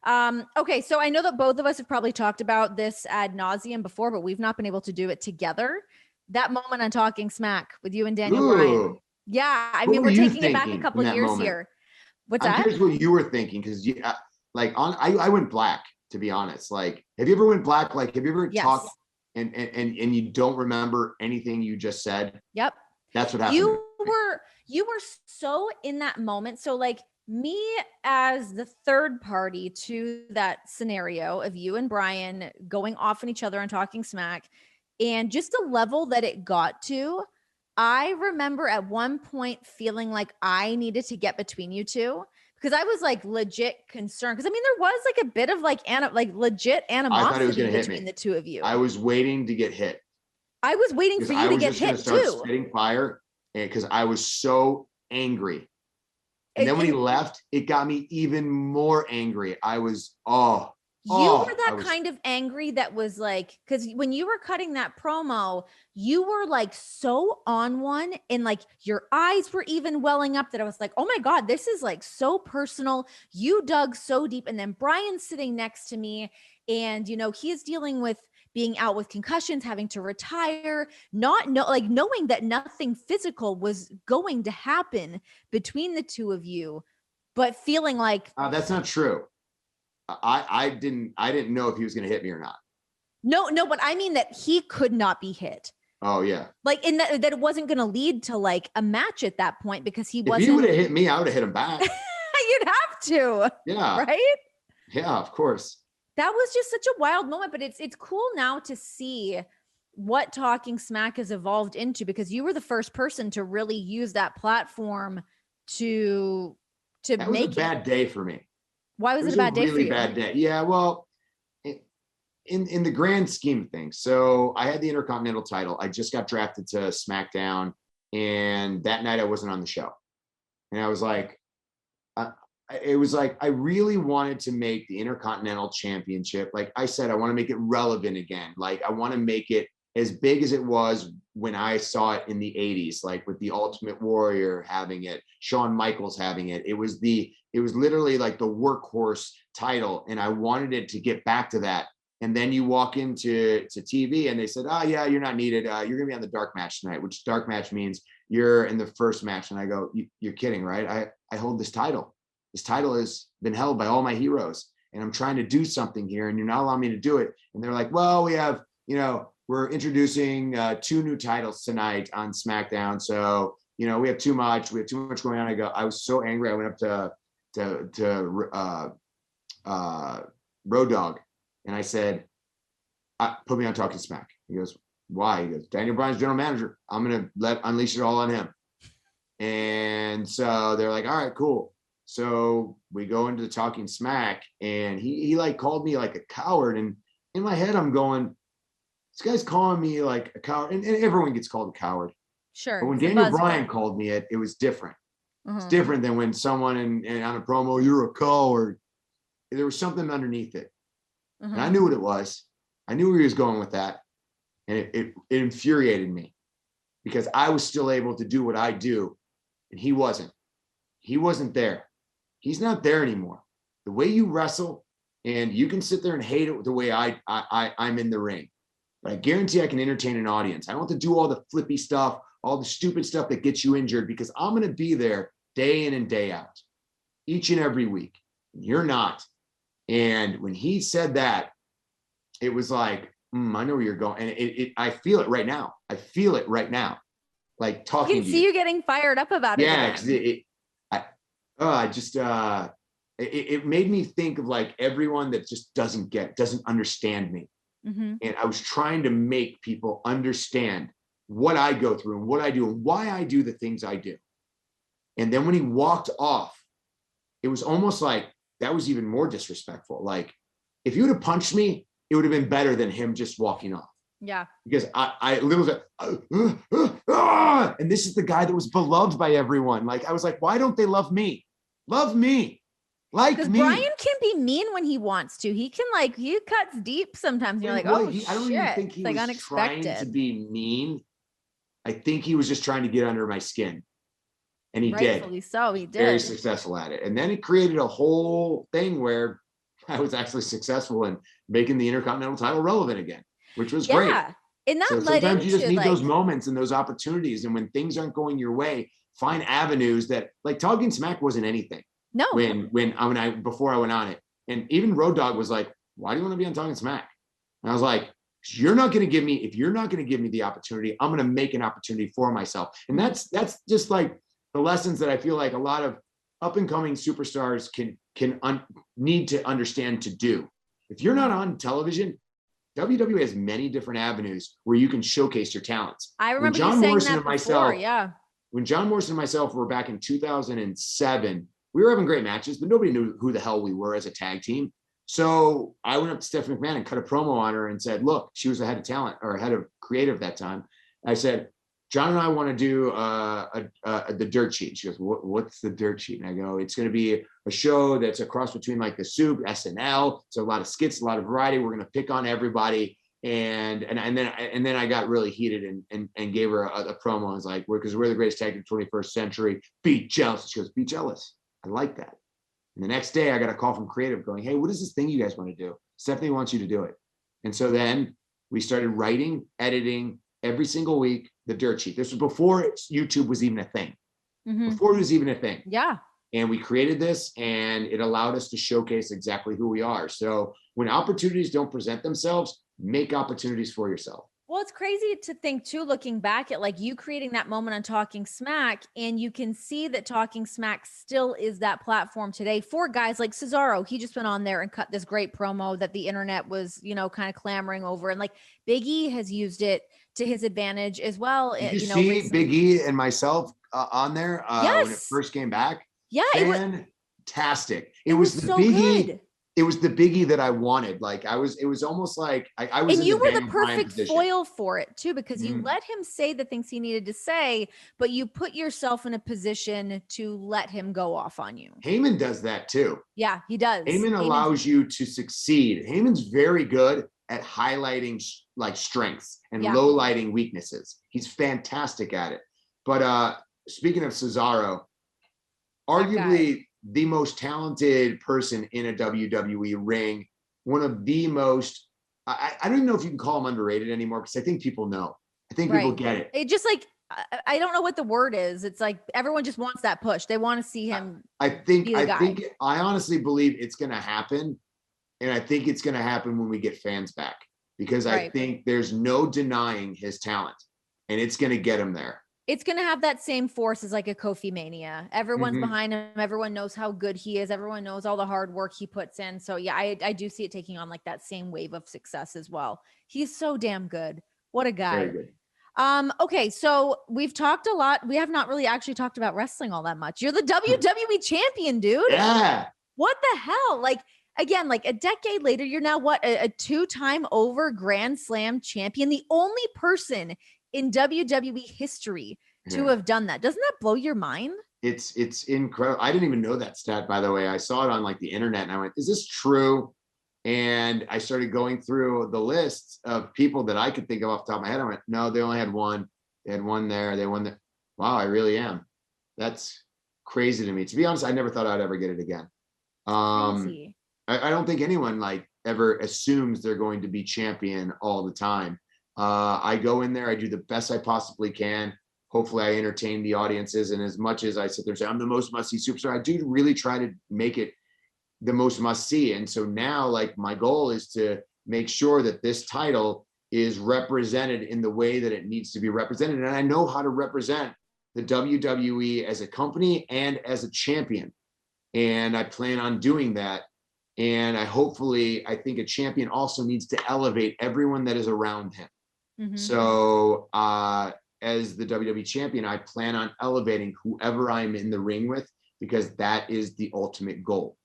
Okay, so I know that both of us have probably talked about this ad nauseum before, but we've not been able to do it together. That moment on Talking Smack with you and Daniel Bryan. Ooh, Yeah, I what mean, were we're you taking it back a thinking in couple that years moment? here. What's I'm that? curious what you were thinking because I went black, to be honest. Like, have you ever went black? Like, have you ever talked Yes. and you don't remember anything you just said? Yep. That's what happened to You me. were so in that moment. So like me as the third party to that scenario of you and Brian going off on each other and talking smack, and just the level that it got to, I remember at one point feeling like I needed to get between you two because I was like legit concerned. Because I mean, there was like a bit of like legit I thought it was animosity going to hit between me. the two of you. I was waiting to get hit I was waiting because for you I to was get just going to hit start too. spitting fire because I was so angry. And then when he And left, it got me even more angry. I was, you were I that was, kind of angry that was like, because when you were cutting that promo, you were like so on one, and like your eyes were even welling up that I was like, oh my God, this is like so personal. You dug so deep. And then Brian's sitting next to me, and he's dealing with being out with concussions, having to retire, like knowing that nothing physical was going to happen between the two of you, but feeling like that's not true. I didn't know if he was going to hit me or not. no, but I mean that he could not be hit. Oh yeah. Like in that it wasn't going to lead to like a match at that point because he If he would wasn't. have hit me, I would have hit him back. You'd have to, Yeah. right? Yeah, of course. That was just such a wild moment, but it's cool now to see what Talking Smack has evolved into because you were the first person to really use that platform to That was a make it. bad day for me. Why It was it was a a bad day for really you? bad day. Yeah, well, in the grand scheme of things. So I had the Intercontinental title. I just got drafted to SmackDown, and that night I wasn't on the show. And I was like, it was like I really wanted to make the Intercontinental Championship. Like I said, I want to make it relevant again. Like I want to make it as big as it was when I saw it in the 80s, like with the Ultimate Warrior having it, Shawn Michaels having it. It was literally like the workhorse title. And I wanted it to get back to that. And then you walk into TV and they said, oh yeah, you're not needed. You're gonna be on the dark match tonight, which dark match means you're in the first match. And I go, you're kidding, right? I hold this title. This title has been held by all my heroes, and I'm trying to do something here, and you're not allowing me to do it. And they're like, well, we have, we're introducing 2 new titles tonight on SmackDown. So, we have too much going on. I was so angry. I went up to Road Dogg, and I said, put me on Talking Smack. He goes, why? He goes, Daniel Bryan's general manager. I'm going to unleash it all on him. And so they're like, all right, cool. So we go into the Talking Smack, and he like called me like a coward. And in my head, I'm going, this guy's calling me like a coward. And everyone gets called a coward. Sure. But when Daniel Bryan called me it was different. It's different than when someone on a promo, you're a coward. There was something underneath it. And I knew what it was. I knew where he was going with that. And it infuriated me because I was still able to do what I do. And he wasn't. He wasn't there. He's not there anymore. The way you wrestle, and you can sit there and hate it the way I'm in the ring, but I guarantee I can entertain an audience. I don't have to do all the flippy stuff, all the stupid stuff that gets you injured, because I'm going to be there day in and day out, each and every week. You're not. And when he said that, it was like, I know where you're going. And I feel it right now. I feel it right now. Like talking to you. I can see you getting fired up about it. Yeah, it made me think of like everyone that just doesn't understand me. And I was trying to make people understand what I go through and what I do and why I do the things I do. And then when he walked off, it was almost like that was even more disrespectful. Like if you would have punched me, it would have been better than him just walking off. Yeah. Because I literally and this is the guy that was beloved by everyone. Like I was like, why don't they love me? Love me. Like me. Brian can be mean when he wants to. He can he cuts deep sometimes. And you're like, oh shit. I don't even think he was unexpected. Trying to be mean. I think he was just trying to get under my skin. And he Rightfully did. So he did. Very successful at it. And then it created a whole thing where I was actually successful in making the Intercontinental title relevant again, which was great. Yeah. And that So led sometimes you just into need those like, moments and those opportunities. And when things aren't going your way, find avenues that, like, Talking Smack wasn't anything no, before I went on it. And even Road Dogg was like, why do you want to be on Talking Smack? And I was like, if you're not going to give me the opportunity, I'm going to make an opportunity for myself. And that's just like the lessons that I feel like a lot of up and coming superstars need to understand to do. If you're not on television, WWE has many different avenues where you can showcase your talents. I remember you saying that before. Yeah. When John Morrison and myself were back in 2007, we were having great matches, but nobody knew who the hell we were as a tag team. So I went up to Stephanie McMahon and cut a promo on her and said, look, she was the head of talent or head of creative that time. I said, John and I want to do the dirt sheet. She goes, what's the dirt sheet? And I go, it's going to be a show that's a cross between like the Soup, SNL. So a lot of skits, a lot of variety. We're going to pick on everybody. And then I got really heated and gave her a promo. I was like, because we're the greatest tag team of the 21st century. Be jealous. She goes, be jealous. I like that. And the next day I got a call from creative going, hey, what is this thing you guys want to do? Stephanie wants you to do it. And so then we started writing, editing every single week, the dirt sheet. This was before YouTube was even a thing. Before it was even a thing. Yeah. And we created this and it allowed us to showcase exactly who we are. So when opportunities don't present themselves, make opportunities for yourself. Well, it's crazy to think too, looking back at like you creating that moment on Talking Smack, and you can see that Talking Smack still is that platform today for guys like Cesaro. He just went on there and cut this great promo that the internet was, kind of clamoring over. And like Big E has used it to his advantage as well. Did you see recently. Big E and myself on there when it first came back? Yeah. Fantastic. It was the so Big E. It was the Big E that I wanted. Like it was almost like I was. And you were the perfect foil for it too, because you let him say the things he needed to say, but you put yourself in a position to let him go off on you. Heyman does that too. Yeah, he does. Heyman allows you to succeed. Heyman's very good at highlighting like strengths and low lighting weaknesses. He's fantastic at it. But speaking of Cesaro, arguably the most talented person in a WWE ring, one of the most, I don't even know if you can call him underrated anymore, because I think people know. I think people get it. It just like, I don't know what the word is. It's like everyone just wants that push. They want to see him. I honestly believe it's going to happen. And I think it's going to happen when we get fans back, because I think there's no denying his talent, and it's going to get him there. It's going to have that same force as like a Kofi Mania. Everyone's behind him. Everyone knows how good he is. Everyone knows all the hard work he puts in. So yeah, I do see it taking on like that same wave of success as well. He's so damn good. What a guy. Very good. Okay. So we've talked a lot. We have not really actually talked about wrestling all that much. You're the WWE champion, dude. Yeah. What the hell? Like, again, like a decade later, you're now what? A two-time over Grand Slam champion. The only person in WWE history to have done that. Doesn't that blow your mind? It's incredible. I didn't even know that stat, by the way. I saw it on like the internet and I went, is this true? And I started going through the list of people that I could think of off the top of my head. I went, no, they only had one. They had one there. They won that. Wow, I really am. That's crazy to me. To be honest, I never thought I'd ever get it again. Crazy. I don't think anyone like ever assumes they're going to be champion all the time. I go in there, I do the best I possibly can. Hopefully I entertain the audiences. And as much as I sit there and say, I'm the most must-see superstar, I do really try to make it the most must-see. And so now, like, my goal is to make sure that this title is represented in the way that it needs to be represented. And I know how to represent the WWE as a company and as a champion. And I plan on doing that. And I think a champion also needs to elevate everyone that is around him. So as the WWE champion, I plan on elevating whoever I'm in the ring with, because that is the ultimate goal.